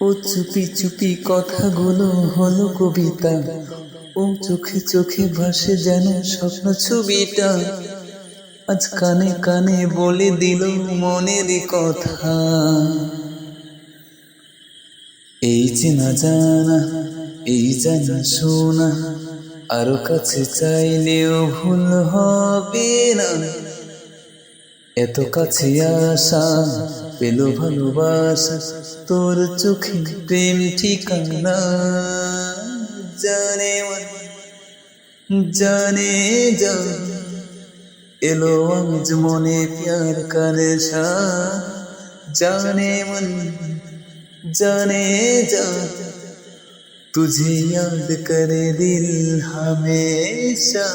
ও চুপি চুপি কথাগুলো হলো কবিতা, ও চোখে চোখে ভাসে যেন স্বপ্ন ছবিটা, আজ কানে কানে বলে দিল মনের কথা। এই চেনা জানা, এই জানা শোনা, আরো কাছে চাইলেও ভুল হবে না। এত কাছে আসা পেল ভালোবাসা, তোর চোখে প্রেম ঠিকানা। জানে মন জানে যা, এলো আজ মনে প্यार का नशा। जाने मन जाने जा, तुझे याद करे दिल हमेशा।